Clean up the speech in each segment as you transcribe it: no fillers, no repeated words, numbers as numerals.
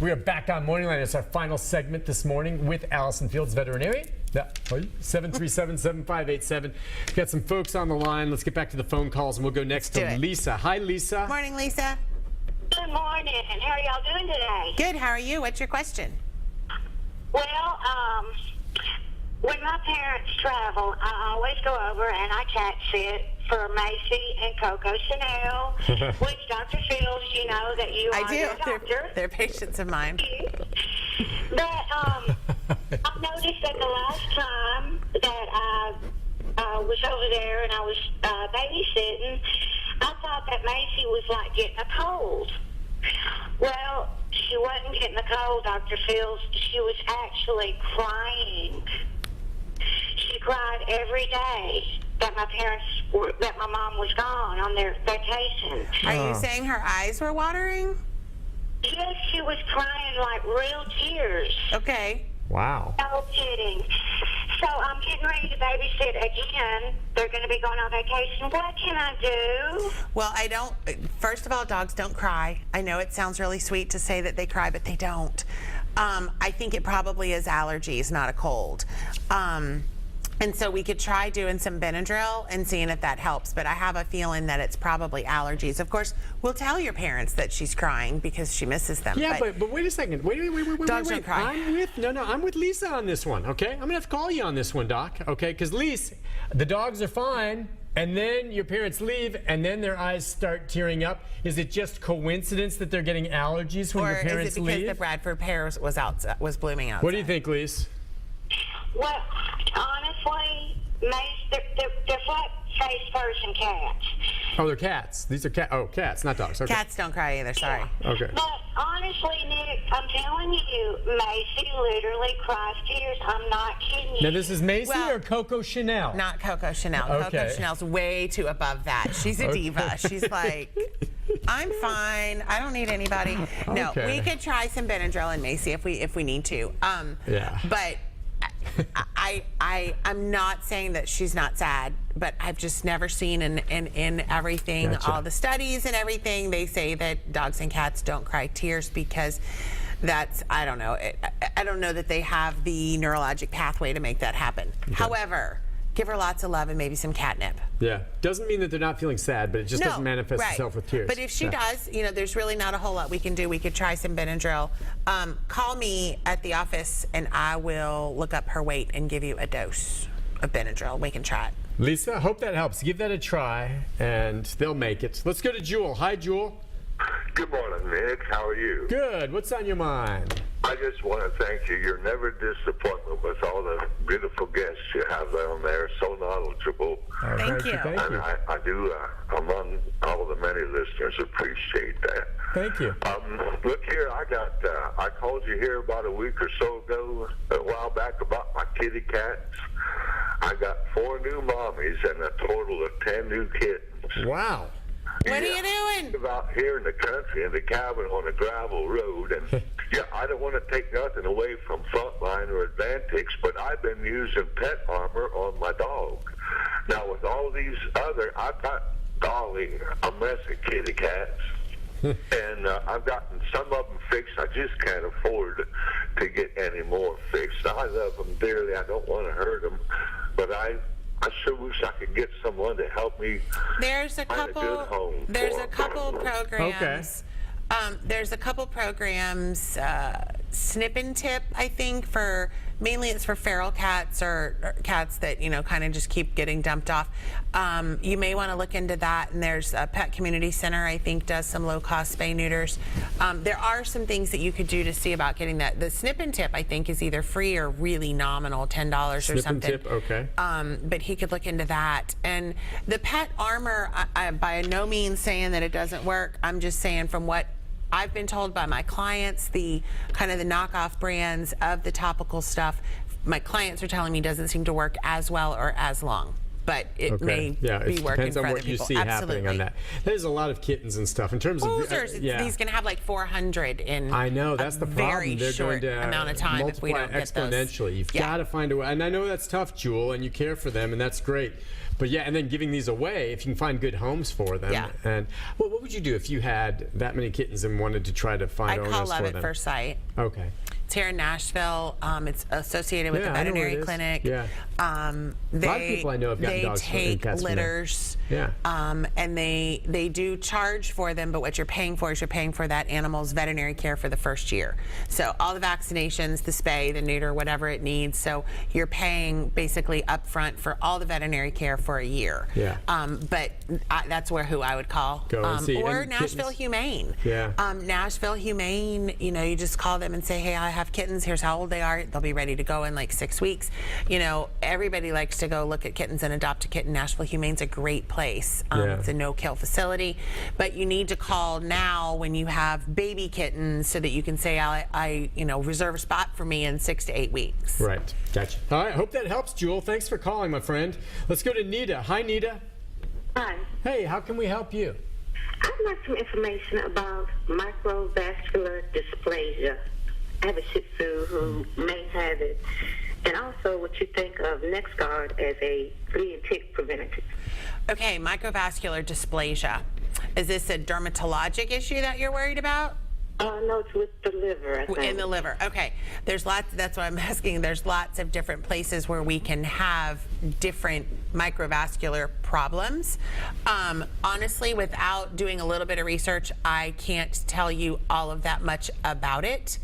We are back on Morning Line. It's our final segment this morning with Allison Fields, veterinarian. 737-7587. Got some folks on the line. Let's get back to the phone calls, and we'll go next to Lisa. Hi, Lisa. Morning, Lisa. Good morning. How are y'all doing today? Good. How are you? What's your question? Well, when my parents travel, I always go over and I cat sit for Macy and Coco Chanel, which Dr. Fields, you know that you are their doctor. They're patients of mine. But I've noticed that the last time that I was over there and I was babysitting, I thought that Macy was like getting a cold. Well, she wasn't getting a cold, Dr. Fields. She was actually crying. She cried every day that that my mom was gone on their vacation. Are you saying her eyes were watering? Yes, she was crying like real tears. Okay. Wow. No kidding. So I'm getting ready to babysit again. They're going to be going on vacation. What can I do? Well, first of all, dogs don't cry. I know it sounds really sweet to say that they cry, but they don't. I think it probably is allergies, not a cold. And so we could try doing some Benadryl and seeing if that helps, but I have a feeling that it's probably allergies. Of course, we'll tell your parents that she's crying because she misses them. Yeah, but wait a second. Wait. Dogs don't cry. I'm with Lisa on this one, okay? I'm going to have to call you on this one, Doc, okay? Because, Lisa, the dogs are fine, and then your parents leave, and then their eyes start tearing up. Is it just coincidence that they're getting allergies when your parents leave? Or is it because the Bradford pear was blooming outside? What do you think, Lisa? Well, honestly, they're flat-faced Persian cats. Oh, they're cats. These are cats, not dogs. Okay. Cats don't cry either, sorry. Okay. But honestly, Nick, I'm telling you, Macy literally cries tears. I'm not kidding you. Now, this is Macy or Coco Chanel? Not Coco Chanel. Okay. Coco Chanel's way too above that. She's a diva. She's like, I'm fine. I don't need anybody. No, we could try some Benadryl and Macy if we need to. Yeah. But I'm not saying that she's not sad, but I've just never seen in everything, all the studies and everything, they say that dogs and cats don't cry tears because that's, I don't know. I don't know that they have the neurologic pathway to make that happen. Okay. However, give her lots of love and maybe some catnip. Yeah. Doesn't mean that they're not feeling sad, but it just doesn't manifest itself with tears. But if she does, there's really not a whole lot we can do. We could try some Benadryl. Call me at the office and I will look up her weight and give you a dose of Benadryl. We can try it. Lisa, I hope that helps. Give that a try and they'll make it. Let's go to Jewel. Hi, Jewel. Good morning, Nick. How are you? Good. What's on your mind? I just want to thank you. You're never disappointed with all the beautiful guests you have on there. So knowledgeable. Thank you. Thank you. And I do, among all the many listeners, appreciate that. Thank you. Look here, I called you here about a week or so ago, a while back, about my kitty cats. I got 4 new mommies and a total of 10 new kittens. Wow. What are you doing? About here in the country, in the cabin on a gravel road, and I don't want to take nothing away from Frontline or Advantix, but I've been using pet armor on my dog. Now with all these I've got Dolly, a mess of kitty cats, and I've gotten some of them fixed. I just can't afford to get any more fixed. I love them dearly. I don't want to hurt them, but I sure wish I could get someone to help me. There's a couple programs. There's a couple programs, Snip and Tip, I think, mainly it's for feral cats or cats that, kind of just keep getting dumped off. You may want to look into that. And there's a Pet Community Center, I think, does some low-cost spay neuters. There are some things that you could do to see about getting that. The Snip and Tip, I think, is either free or really nominal, $10 or something. Snip and Tip, okay. But he could look into that. And the pet armor, I by no means saying that it doesn't work. I'm just saying from what I've been told by my clients, the kind of the knockoff brands of the topical stuff, my clients are telling me doesn't seem to work as well or as long. but it may Yeah, be it working depends for on other what you people. see happening on that. There's a lot of kittens and stuff in terms of He's going to have like 400 in I know, that's the problem. very They're short going to amount of time if we multiply don't get those. exponentially. You've got to find a way. And I know that's tough, Jewel, and you care for them, and that's great. But yeah, and then giving these away if you can find good homes for them. Yeah. And well, what would you do if you had that many kittens and wanted to try to find owners for them? I call Love at First Sight. Okay. It's here in Nashville. It's associated with the I know where veterinary it is. clinic. Yeah. A lot of people I know have gotten dogs They and cats take from there. litters. Yeah. And they do charge for them, but what you're paying for is you're paying for that animal's veterinary care for the first year. So all the vaccinations, the spay, the neuter, whatever it needs. So you're paying basically upfront for all the veterinary care for a year. Yeah. But that's who I would call. Go and see. Or And Nashville kittens. Humane. Yeah. Nashville Humane, you just call them and say, hey, I have kittens. Here's how old they are. They'll be ready to go in like 6 weeks. Everybody likes to go look at kittens and adopt a kitten. Nashville Humane's a great place. It's a no-kill facility. But you need to call now when you have baby kittens so that you can say, I reserve a spot for me in 6 to 8 weeks. Right. Gotcha. All right. Hope that helps, Jewel. Thanks for calling, my friend. Let's go to Nita. Hi, Nita. Hi. Hey, how can we help you? I'd like some information about microvascular dysplasia. I have a Shih Tzu who may have it. And also what you think of NexGard as a flea and tick preventative. Okay, microvascular dysplasia. Is this a dermatologic issue that you're worried about? No, it's with the liver, I think. In the liver. Okay. There's lots, that's why I'm asking. There's lots of different places where we can have different microvascular problems. Honestly, without doing a little bit of research, I can't tell you all of that much about it.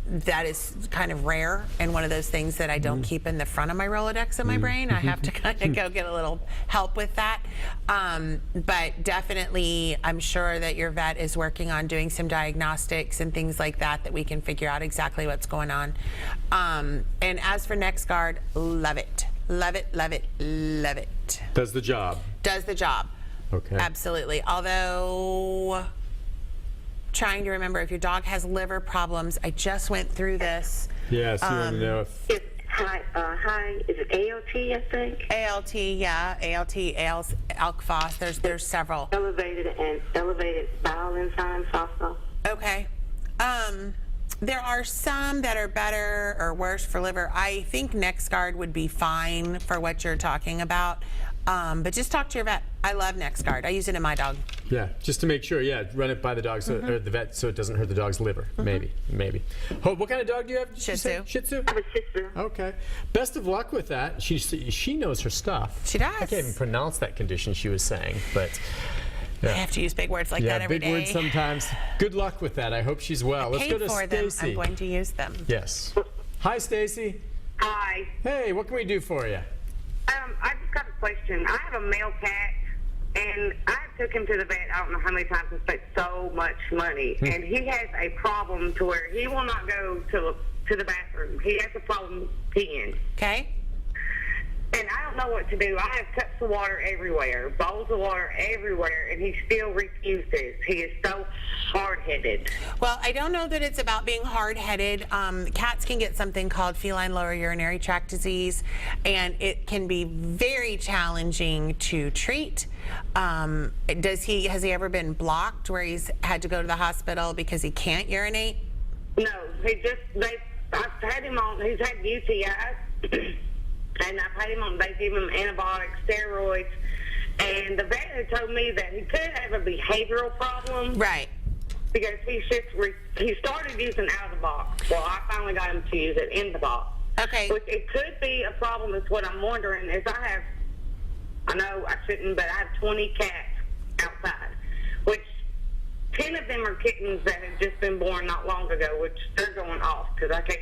That is kind of rare and one of those things that I don't keep in the front of my Rolodex in my brain. I have to kind of go get a little help with that. But definitely, I'm sure that your vet is working on doing some diagnostics and things like that we can figure out exactly what's going on. And as for NexGard, love it. Love it, love it, love it. Does the job. Does the job. Okay. Absolutely. Although, trying to remember if your dog has liver problems. I just went through this. Yes, you want to know if... It's high, is it ALT, I think? ALT, yeah, ALT, ALK phos. There's several. Elevated bowel enzymes also. Okay. There are some that are better or worse for liver. I think NexGard would be fine for what you're talking about. But just talk to your vet. I love NexGard. I use it in my dog. Yeah, just to make sure, run it by the dog or the vet so it doesn't hurt the dog's liver. Maybe. Oh, what kind of dog do you have? Shih Tzu. Shih Tzu? I have a Shih Tzu. Okay. Best of luck with that. She knows her stuff. She does. I can't even pronounce that condition she was saying, but... I have to use big words like that every day. big words sometimes. Good luck with that. I hope she's well. Let's go to for them. Stacy. I'm going to use them. Yes. Hi, Stacy. Hi. Hey, what can we do for you? I just got a question. I have a male cat, and I took him to the vet. I don't know how many times and spent so much money. And he has a problem to where he will not go to the bathroom. He has a problem peeing. Okay. And I don't know what to do. I have cups of water everywhere, bowls of water everywhere, and he still refuses. He is so hard-headed. Well, I don't know that it's about being hard-headed. Cats can get something called feline lower urinary tract disease, and it can be very challenging to treat. Has he ever been blocked where he's had to go to the hospital because he can't urinate? No, I've had him on, he's had UTIs. And I've had him on, they give him antibiotics, steroids, and the vet had told me that he could have a behavioral problem. Right. Because he started using out of the box. Well, I finally got him to use it in the box. Okay. Which it could be a problem is what I'm wondering is I know I shouldn't, but I have 20 cats outside, which 10 of them are kittens that have just been born not long ago, which they're going off because I can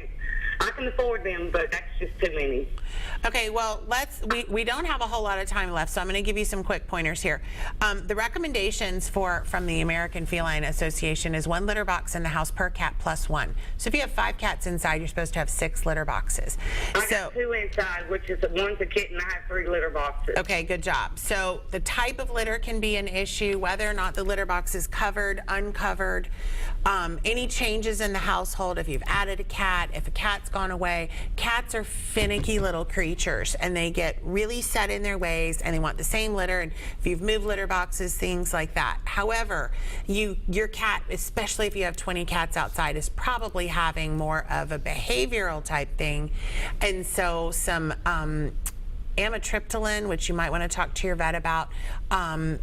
afford them, but that's just too many. Okay, well, we don't have a whole lot of time left, so I'm going to give you some quick pointers here. The recommendations from the American Feline Association is 1 litter box in the house per cat plus 1. So if you have 5 cats inside, you're supposed to have 6 litter boxes. I got 2 inside, which is one's a kitten. I have 3 litter boxes. Okay, good job. So the type of litter can be an issue, whether or not the litter box is covered, uncovered. Any changes in the household, if you've added a cat, if a cat's gone away, cats are finicky little creatures and they get really set in their ways and they want the same litter, and if you've moved litter boxes, things like that. However, your cat, especially if you have 20 cats outside, is probably having more of a behavioral type thing, and so some amitriptyline, which you might want to talk to your vet about,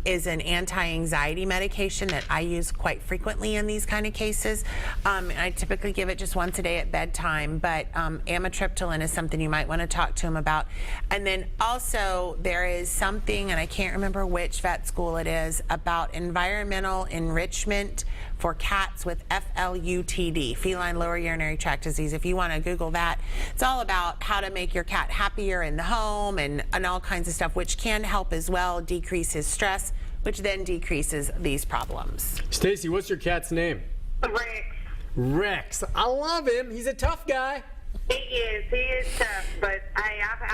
is an anti-anxiety medication that I use quite frequently in these kind of cases. I typically give it just once a day at bedtime, but amitriptyline is something you might want to talk to him about. And then also there is something, and I can't remember which vet school it is, about environmental enrichment for cats with FLUTD, feline lower urinary tract disease. If you want to Google that, it's all about how to make your cat happier in the home and all kinds of stuff, which can help as well decrease his stress, which then decreases these problems. Stacy, what's your cat's name? Rex. Rex. I love him. He's a tough guy. He is tough, but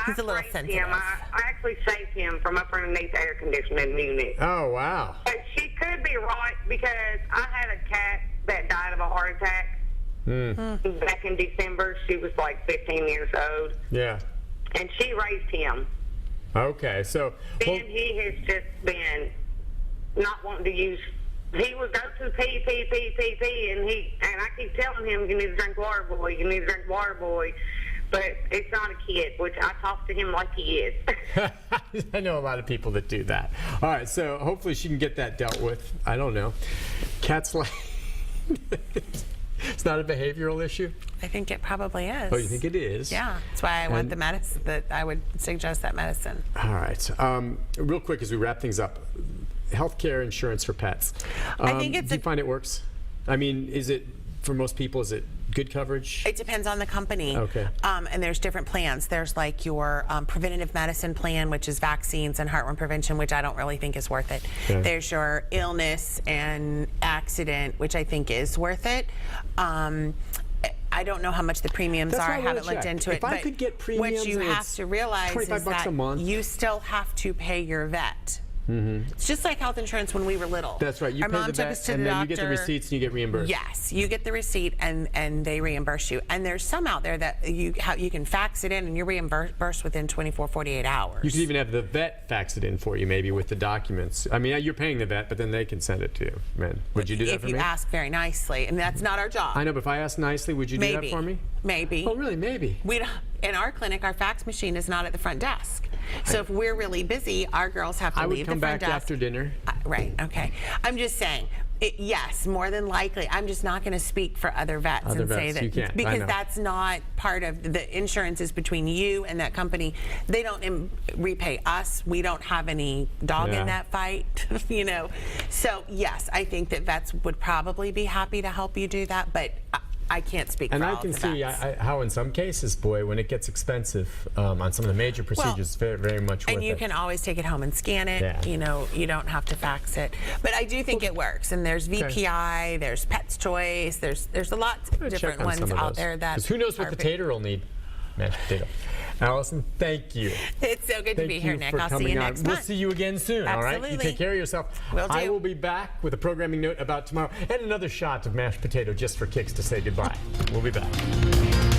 He's a little raised sensitive. him. I actually saved him from up underneath the air conditioning unit. Oh, wow. But she could be right, because I had a cat that died of a heart attack back in December. She was like 15 years old, Yeah. and she raised him. Okay, so... well, And he has just been not wanting to use. He would go to pee, and I keep telling him, you need to drink water, boy. You need to drink water, boy. But it's not a kid, which I talk to him like he is. I know a lot of people that do that. All right, so hopefully she can get that dealt with. I don't know. Cats like... It's not a behavioral issue? I think it probably is. Oh, you think it is? Yeah, that's why I want the medicine. That I would suggest that medicine. All right. Real quick as we wrap things up, healthcare insurance for pets. I think it's do you find it works? I mean, is it, for most people, is it good coverage? It depends on the company. Okay. And there's different plans. There's like your preventative medicine plan, which is vaccines and heartworm prevention, which I don't really think is worth it. Okay. There's your illness and accident, which I think is worth it. I don't know how much the premiums That's are. what I I wanna haven't looked check. into If it. I but could get premiums what you and have it's to realize is $25 that a month. you still have to pay your vet. It's just like health insurance when we were little. That's right. You Our pay mom the took vet, us to and the then you get the doctor. receipts and you get reimbursed. Yes, you get the receipt and they reimburse you. And there's some out there that you can fax it in and you're reimbursed within 24, 48 hours. You can even have the vet fax it in for you, maybe with the documents. I mean, you're paying the vet, but then they can send it to you. Man, would you do that if for you me? ask very nicely, and that's not our job. I know, but if I ask nicely, would you do Maybe. that for me? Maybe. Oh, really? Maybe. We don't, in our clinic, our fax machine is not at the front desk. So if we're really busy, our girls have to I would leave come the front back desk. after dinner. Right, okay. I'm just saying, yes, more than likely. I'm just not going to speak for other vets Other and say vets, that you can't. I because know. that's not part of the insurance is between you and that company. They don't repay us. We don't have any dog Yeah. in that fight, you know. So yes, I think that vets would probably be happy to help you do that, but I can't speak And for I all can of the see vets. how in some cases, boy, when it gets expensive on some of the major procedures, it's very, very much worth And you it. can always take it home and scan it. Yeah. You know, you don't have to fax it. But I do think it works. And there's VPI, there's Pet's Choice, there's a lot of Check different on ones some of out those. there that 'Cause who knows what are the tater will need? Mashed potato. Allison, thank you. It's so good to Thank be here, you Nick. for I'll see you coming on. next We'll month. see you again soon, all right? You Absolutely. take care of yourself. Will do. I will be back with a programming note about tomorrow and another shot of mashed potato just for kicks to say goodbye. We'll be back.